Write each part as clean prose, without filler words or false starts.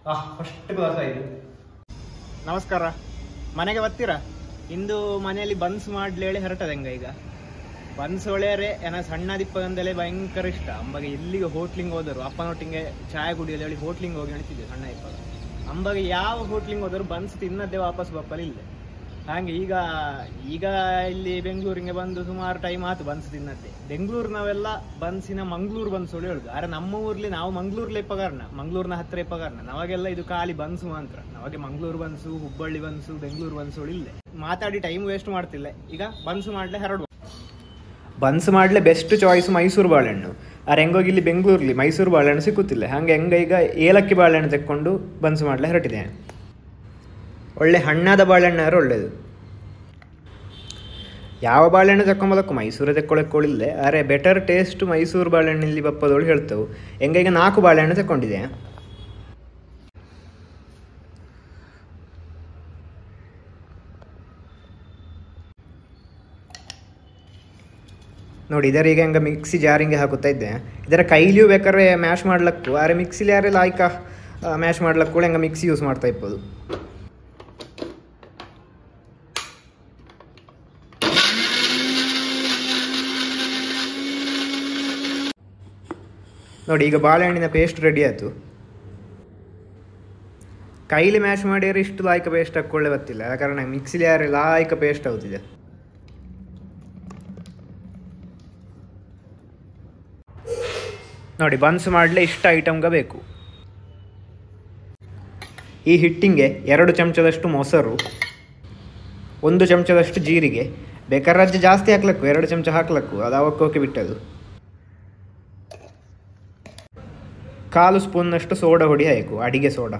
First class ಆಯಿತು. ನಮಸ್ಕಾರ. ಮನೆಗೆ ಬರ್ತೀರಾ? ಇಂದು ಮನೆಯಲ್ಲಿ ಬನ್ಸ್ ಮಾಡ್ಲೇಳಿ ಹೊರಟದ ಹೆಂಗ ಈಗ ಬನ್ಸ್ ಒಳ್ಳೆಯರೆ ಏನ ಸಣ್ಣ ದಿಪ್ಪದಂದಲೇ ಭಯಂಕರ ಇಷ್ಟ. ಅಂಬಗೆ ಎಲ್ಲಿಗೆ ಹೋಟ್ಲಿಂಗ್ ಹೋದರು ಅಪ್ಪನೊಟ್ಟಿಗೆ ಚಾಯ್ ಕುಡಿಯೋದು ಹೇಳಿ ಹೋಟ್ಲಿಂಗ್ ಹೋಗಿ ಅನಿಸಿದ್ದೆ ಸಣ್ಣ ದಿಪ್ಪ. ಅಂಬಗೆ ಯಾವ ಹೋಟ್ಲಿಂಗ್ ಹೋದರು ಬನ್ಸ್ ತಿನ್ನದೇ ವಾಪಸ್ ಬಪ್ಪಲ್ಲಿ ಇಲ್ಲದೆ. ಹಾಗೆ ಈಗ ಇಲ್ಲಿ ಬೆಂಗಳೂರಿಗೆ ಬಂದು ಸುಮಾರು ಟೈಮ್ ಆಯ್ತು ಬನ್ಸ್ ತಿನ್ನತ್ತೆ. ಬೆಂಗಳೂರಿನವೆಲ್ಲ ಬನ್ಸಿನ ಮಂಗಳೂರು ಬನ್ಸೋಳು ಹೇಳುದು. ಆದ್ರೆ ನಮ್ಮ ಊರ್ಲಿ ನಾವು ಮಂಗಳೂರ್ಲೆ ಇಪ್ಪಗಾರನ, ಮಂಗಳೂರಿನ ಹತ್ರ ಇಪ್ಪಗಾರನ. ನವಾಗೆಲ್ಲ ಇದು ಖಾಲಿ ಬನ್ಸು ಮಾತ್ರ. ನಮಗೆ ಮಂಗಳೂರು ಬನ್ಸು, ಹುಬ್ಬಳ್ಳಿ ಬನ್ಸು, ಬೆಂಗಳೂರು ಬನ್ಸೋಳು ಇಲ್ಲೇ. ಮಾತಾಡಿ ಟೈಮ್ ವೇಸ್ಟ್ ಮಾಡ್ತಿಲ್ಲ. ಈಗ ಬನ್ಸು ಮಾಡ್ಲೆ ಹರಡುವ. ಬನ್ಸ್ ಮಾಡಲೇ ಬೆಸ್ಟ್ ಚಾಯ್ಸ್ ಮೈಸೂರು ಬಾಳೆಹಣ್ಣು. ಹೆಂಗೋಗಿ ಇಲ್ಲಿ ಬೆಂಗಳೂರಲ್ಲಿ ಮೈಸೂರು ಬಾಳೆಹಣ್ಣು ಸಿಕ್ಕುತ್ತಿಲ್ಲ. ಹಾಗೆ ಈಗ ಏಲಕ್ಕಿ ಬಾಳೆಹಣ್ಣು ತೆಕ್ಕೊಂಡು ಬನ್ಸ್ ಮಾಡಲೇ ಹೊರಟಿದೆ. ಒಳ್ಳೆ ಹಣ್ಣಾದ ಬಾಳೆಹಣ್ಣಾರು ಒಳ್ಳೆಯದು. ಯಾವ ಬಾಳೆಹಣ್ಣು ತಕ್ಕೊಂಬಲಕ್ಕೂ ಮೈಸೂರು ತೆಕ್ಕೊಳ್ಳಿಲ್ಲ. ಆದರೆ ಬೆಟರ್ ಟೇಸ್ಟ್ ಮೈಸೂರು ಬಾಳೆಹಣ್ಣಲ್ಲಿ ಬಪ್ಪದವಳು ಹೇಳ್ತವೆ. ಈಗ 4 ಬಾಳೆಹಣ್ಣು ತಕ್ಕೊಂಡಿದೆ. ನೋಡಿ ಇದರೀಗ ಹೆಂಗೆ ಮಿಕ್ಸಿ ಜಾರಿಂಗೆ ಹಾಕುತ್ತಾ ಇದ್ದೆ. ಇದರ ಕೈಲಿಯೂ ಬೇಕಾದ್ರೆ ಮ್ಯಾಶ್ ಮಾಡ್ಲಕ್ಕು, ಆದರೆ ಮಿಕ್ಸಿಲಿ ಯಾರೆಲ್ಲ ಆಯ್ಕ ಮ್ಯಾಶ್ ಮಾಡ್ಲಕ್ಕೆ ಕೂಡ ಹೆಂಗೆ ಮಿಕ್ಸಿ ಯೂಸ್ ಮಾಡ್ತಾ ಇರ್ಬೋದು. ನೋಡಿ ಈಗ ಬಾಳೆಹಣ್ಣಿನ ಪೇಸ್ಟ್ ರೆಡಿ ಆಯಿತು. ಕೈಲಿ ಮ್ಯಾಶ್ ಮಾಡಿದ್ರೆ ಇಷ್ಟು ಲಾಯ್ಕ ಪೇಸ್ಟ್ ಹಾಕ್ಕೊಳ್ಳೆ ಗೊತ್ತಿಲ್ಲ. ಕಾರಣ ಮಿಕ್ಸಿಲಿ ಯಾರು ಲಾಯ್ಕ ಪೇಸ್ಟ್ ಆಗುತ್ತಿದೆ. ನೋಡಿ ಬನ್ಸ್ ಮಾಡಲೇ ಇಷ್ಟ ಐಟಮ್ಗೆ ಬೇಕು. ಈ ಹಿಟ್ಟಿಂಗೆ 2 ಚಮಚದಷ್ಟು ಮೊಸರು, 1 ಚಮಚದಷ್ಟು ಜೀರಿಗೆ, ಬೇಕಾದ್ರೆ ಜಾಸ್ತಿ ಹಾಕ್ಲಕ್ಕು, 2 ಚಮಚ ಹಾಕ್ಲಕ್ಕು, ಅದು ಅವಕ್ಕೋಕೆ ಬಿಟ್ಟದು. 1/4 ಸ್ಪೂನ್ನಷ್ಟು ಸೋಡಾ ಹೊಡಿ ಹಾಕು, ಅಡಿಗೆ ಸೋಡಾ.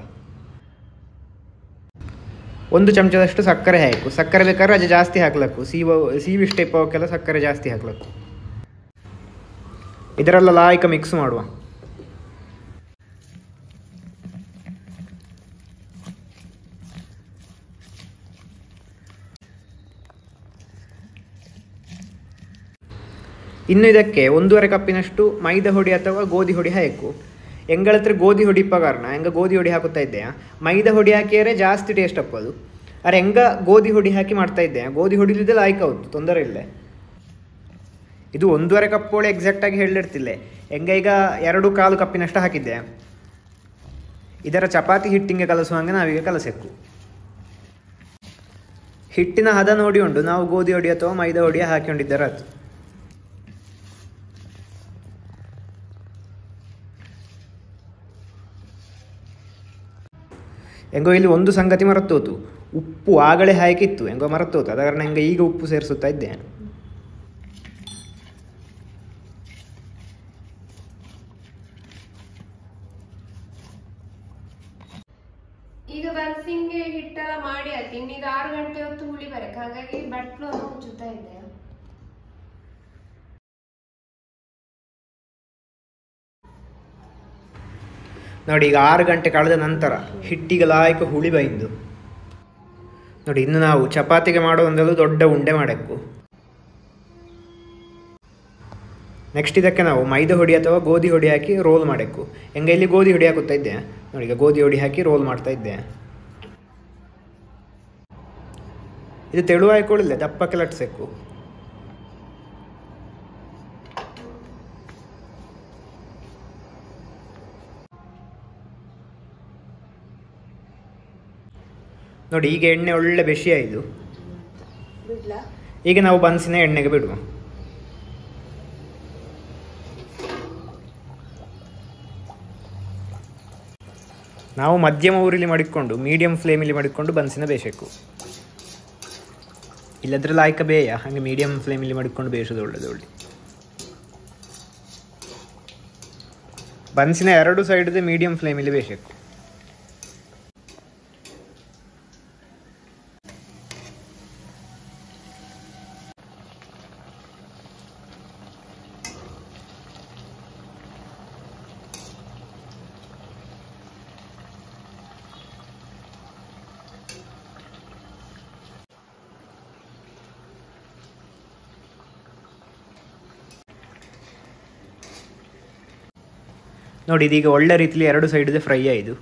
1 ಚಮಚದಷ್ಟು ಸಕ್ಕರೆ ಹಾಕು. ಸಕ್ಕರೆ ಬೇಕಾದ್ರೆ ಅದು ಜಾಸ್ತಿ ಹಾಕ್ಲಕ್ಕು, ಸೀವಿ ಸ್ಟೆಪ್ ಅವಕ್ಕೆಲ್ಲ ಸಕ್ಕರೆ ಜಾಸ್ತಿ ಹಾಕ್ಲಕ್ಕು. ಇದರೆಲ್ಲ ಲಾಯ್ಕ ಮಿಕ್ಸ್ ಮಾಡುವ. ಇನ್ನು ಇದಕ್ಕೆ 1.5 ಕಪ್ಪಿನಷ್ಟು ಮೈದಾ ಹೊಡಿ ಅಥವಾ ಗೋಧಿ ಹೊಡಿ ಹಾಕು. ಎಂಗಳ ಹತ್ರ ಗೋಧಿ ಹೊಡಿ ಕಾರಣ ಗೋಧಿ ಹೊಡಿ ಹಾಕುತ್ತಾ ಇದ್ದೆ. ಮೈದಾ ಹೊಡಿ ಹಾಕಿದರೆ ಜಾಸ್ತಿ ಟೇಸ್ಟ್ ಅಪ್ಪದು. ಅರೆ ಗೋಧಿ ಹೊಡಿ ಹಾಕಿ ಮಾಡ್ತಾ ಇದ್ದೆ. ಗೋಧಿ ಹೊಡಿಲಿದ್ದೆ ಲಾಯ್ಕ ಹೌದು, ತೊಂದರೆ ಇಲ್ಲ. ಇದು 1.5 ಕಪ್ಪೋಳೆ ಎಕ್ಸಾಕ್ಟಾಗಿ ಹೇಳಿರ್ತಿಲ್ಲ. ಈಗ 2/4 ಕಪ್ಪಿನಷ್ಟು ಹಾಕಿದ್ದೆ. ಇದರ ಚಪಾತಿ ಹಿಟ್ಟಿಂಗೆ ಕಲಸುವಂಗೆ ನಾವೀಗ ಕಲಸಬೇಕು. ಹಿಟ್ಟಿನ ಹದ ನೋಡಿ ಉಂಟು ನಾವು ಗೋಧಿ ಹೊಡಿ ಅಥವಾ ಮೈದಾ ಹೊಡಿ ಹಾಕೊಂಡಿದ್ದಾರೆ ಅದು. ಇಲ್ಲಿ ಒಂದು ಸಂಗತಿ ಮರೆತೋತು, ಉಪ್ಪು ಆಗಲೇ ಹಾಕಿತ್ತು ಮರೆತೋತು. ಅದ ಕಾರಣ ಈಗ ಉಪ್ಪು ಸೇರಿಸುತ್ತಾ ಇದ್ದೆ. ಈಗ ಬನ್ಸಿಂಗೆ ಹಿಟ್ಟೆಲ್ಲ ಮಾಡಿ ಆಯ್ತು. ಇನ್ನೀಗ 6 ಗಂಟೆ ಹೊತ್ತು ಹುಳಿ ಬರಕ್ಕೆ, ಹಾಗಾಗಿ ಬಟ್ಲು ಮುಚ್ಚುತ್ತಾ ಇದ್ದೆ. ನೋಡಿ ಈಗ 6 ಗಂಟೆ ಕಳೆದ ನಂತರ ಹಿಟ್ಟಿಗೆ ಲಾಯ್ಕ ಹುಳಿ ಬೈದು. ನೋಡಿ ಇನ್ನು ನಾವು ಚಪಾತಿಗೆ ಮಾಡೋದೊಂದೆಲ್ಲ ದೊಡ್ಡ ಉಂಡೆ ಮಾಡಬೇಕು. ನೆಕ್ಸ್ಟ್ ಇದಕ್ಕೆ ನಾವು ಮೈದಾ ಹೊಡಿ ಅಥವಾ ಗೋಧಿ ಹೊಡಿ ಹಾಕಿ ರೋಲ್ ಮಾಡಬೇಕು. ಇಲ್ಲಿ ಗೋಧಿ ಹೊಡಿ ಹಾಕುತ್ತಾ ಇದ್ದೆ. ನೋಡಿ ಈಗ ಗೋಧಿ ಹೊಡಿ ಹಾಕಿ ರೋಲ್ ಮಾಡ್ತಾ ಇದ್ದೆ. ಇದು ತೆಳು ಹಾಕೊಳ್ಳಿಲ್ಲ, ದಪ್ಪಕ್ಕೆ ಲಟ್ಸಬೇಕು. ನೋಡಿ ಈಗ ಎಣ್ಣೆ ಒಳ್ಳೆ ಬೆಸಿ ಆಯಿತು. ಈಗ ನಾವು ಬನ್ಸಿನ ಎಣ್ಣೆಗೆ ಬಿಡುವ. ನಾವು ಮಧ್ಯಮ ಊರಿಲಿ ಮಾಡಿಕೊಂಡು ಮೀಡಿಯಂ ಫ್ಲೇಮಲ್ಲಿ ಮಾಡಿಕೊಂಡು ಬನ್ಸಿನ ಬೇಯಿಸಬೇಕು. ಇಲ್ಲದ್ರೆ ಲಾಯ್ಕ ಬೇಯ, ಹಾಗೆ ಮೀಡಿಯಂ ಫ್ಲೇಮಲ್ಲಿ ಮಾಡಿಕೊಂಡು ಬೇಯಿಸೋದು ಒಳ್ಳೆದು. ಬನ್ಸಿನ 2 ಸೈಡ್ದೆ ಮೀಡಿಯಂ ಫ್ಲೇಮಲ್ಲಿ ಬೇಯಿಸಬೇಕು. ನೋಡಿ ಇದೀಗ ಒಳ್ಳೆ ರೀತಿಯಲ್ಲಿ 2 ಸೈಡ್ ಫ್ರೈ ಆಯಿತು.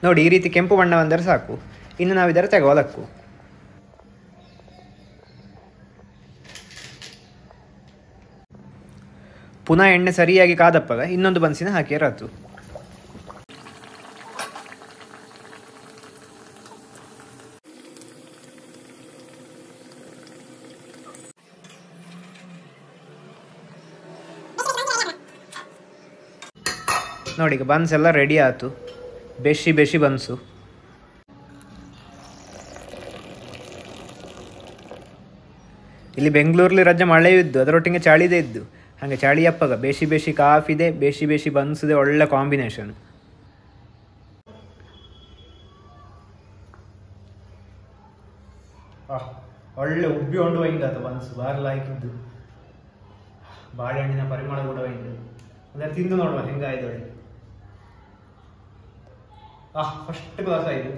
ನೋಡಿ ಈ ರೀತಿ ಕೆಂಪು ಬಣ್ಣ ಬಂದರೆ ಸಾಕು. ಇನ್ನು ನಾವು ಇದರ ತೆಗೋಲಕ್ಕು. ಪುನಃ ಎಣ್ಣೆ ಸರಿಯಾಗಿ ಕಾದಪ್ಪಾಗ ಇನ್ನೊಂದು ಬನ್ಸಿನ ಹಾಕಿರಾತು. ನೋಡಿ ಈಗ ಬನ್ಸ್ ಎಲ್ಲ ರೆಡಿ ಆಯ್ತು. ಬೇಷಿ ಬೇಷಿ ಬನ್ಸು. ಇಲ್ಲಿ ಬೆಂಗಳೂರಲ್ಲಿ ರಜೆ ಮಳೆಯೂ ಇದ್ದು ಅದರೊಟ್ಟಿಗೆ ಚಳಿದೇ ಇದ್ದು, ಹಾಗೆ ಚಳಿ ಅಪ್ಪಾಗ ಬೇಷಿ ಬೇಷಿ ಕಾಫಿದೆ, ಬೇಷಿ ಬೇಷಿ ಬನ್ಸಿದೆ, ಒಳ್ಳೆ ಕಾಂಬಿನೇಷನ್. ಒಳ್ಳೆ ಉಬ್ಬಿ ಉಂಡು ಒಯ್ದು ಅದು ಬನ್ಸು ಬಾರಿ ಲಾಯ್ಕಿದ್ದು. ಬಾಳೆಹಣ್ಣಿನ ಪರಿಮಳ ಕೂಡ ಒಯ್ದು ಅದನ್ನು ತಿಂದು ನೋಡುವ ಹೆಂಗಾಯ್ತು ಒಳ್ಳೆ. ಫಸ್ಟ್ ಕ್ಲಾಸ್ ಆಯ್ತು.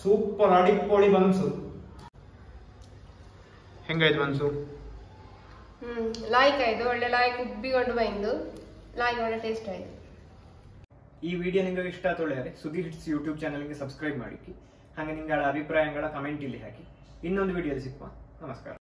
ಸೂಪರ್ ಅಡಿಪೊಳಿ ಬನ್ಸು. ಹೆಂಗಾಯ್ತು ಬನ್ಸು? ಲಾಯ್ಕ್ ಆಯ್ತು, ಒಳ್ಳೆ ಲಾಯ್ಕ್ ಉಬ್ಬಿಕೊಂಡು ಬೈಂದು ಲಾಯ್ಕ್ ಒಳ್ಳೆ ಟೇಸ್ಟ್ ಆಯ್ತು. ಈ ವಿಡಿಯೋ ನಿಮಗೆ ಇಷ್ಟ ಆಯ್ತು ಒಳ್ಳೆಯರೆ ಸುದ್ದಿ ಹಿಟ್ಸ್ ಯೂಟ್ಯೂಬ್ ಚಾನಲ್ಗೆ ಸಬ್ಸ್ಕ್ರೈಬ್ ಮಾಡಿ. ಹಾಗೆ ನಿಗಳ ಅಭಿಪ್ರಾಯಗಳ ಕಮೆಂಟ್ ಇಲ್ಲಿ ಹಾಕಿ. ಇನ್ನೊಂದು ವಿಡಿಯೋದಲ್ಲಿ ಸಿಕ್ಕುವ. ನಮಸ್ಕಾರ.